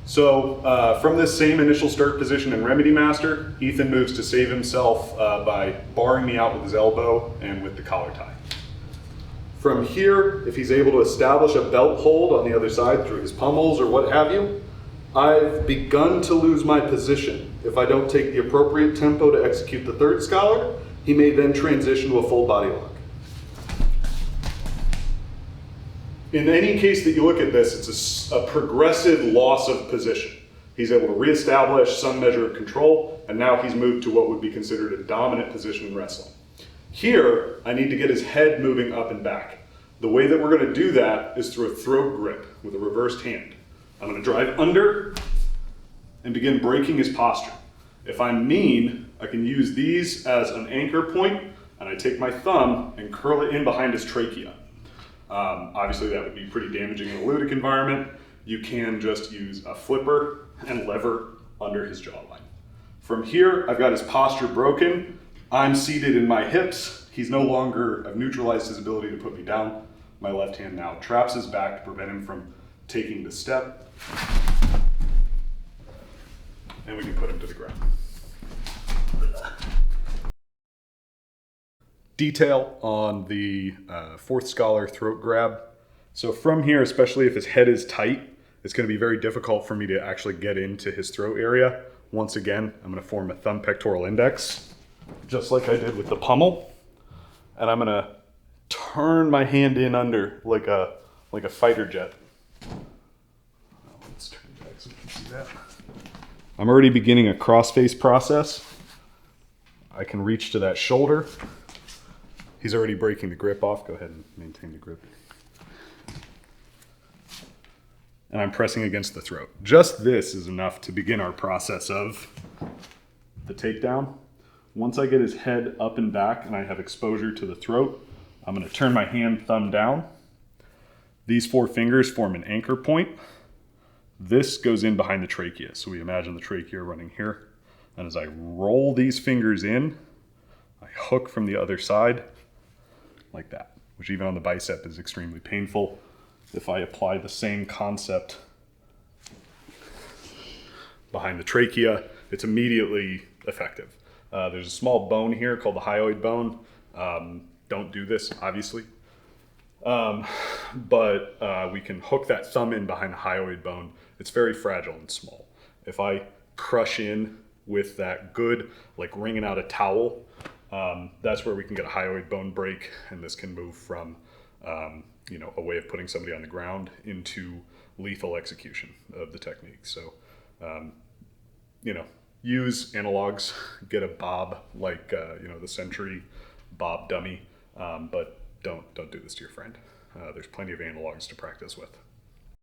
So from this same initial start position in Remedy Master, Ethan moves to save himself by barring me out with his elbow and with the collar tie. From here, if he's able to establish a belt hold on the other side through his pummels or what have you, I've begun to lose my position. If I don't take the appropriate tempo to execute the third scholar, he may then transition to a full body lock. In any case that you look at this, it's a progressive loss of position. He's able to reestablish some measure of control, and now he's moved to what would be considered a dominant position in wrestling. Here, I need to get his head moving up and back. The way that we're going to do that is through a throat grip with a reversed hand. I'm going to drive under and begin breaking his posture. If I'm mean, I can use these as an anchor point, and I take my thumb and curl it in behind his trachea. Obviously that would be pretty damaging in a ludic environment. You can just use a flipper and lever under his jawline. From here, I've got his posture broken. I'm seated in my hips. He's no longer, I've neutralized his ability to put me down. My left hand now traps his back to prevent him from taking the step. And we can put him to the ground. Detail on the fourth scholar throat grab. So from here, especially if his head is tight, it's going to be very difficult for me to actually get into his throat area. Once again, I'm going to form a thumb pectoral index, just like I did with the pummel. And I'm going to turn my hand in under like a fighter jet. Let's turn back so you can see that. I'm already beginning a cross-face process. I can reach to that shoulder. He's already breaking the grip off. Go ahead and maintain the grip. And I'm pressing against the throat. Just this is enough to begin our process of the takedown. Once I get his head up and back and I have exposure to the throat, I'm going to turn my hand thumb down. These four fingers form an anchor point. This goes in behind the trachea. So we imagine the trachea running here. And as I roll these fingers in, I hook from the other side like that, which even on the bicep is extremely painful. If I apply the same concept behind the trachea, it's immediately effective. There's a small bone here called the hyoid bone. Don't do this, obviously. But we can hook that thumb in behind the hyoid bone. It's very fragile and small. If I crush in with that good, like wringing out a towel, that's where we can get a hyoid bone break, and this can move from a way of putting somebody on the ground into lethal execution of the technique. So, use analogs, get a bob like the Century bob dummy, but don't do this to your friend. There's plenty of analogs to practice with.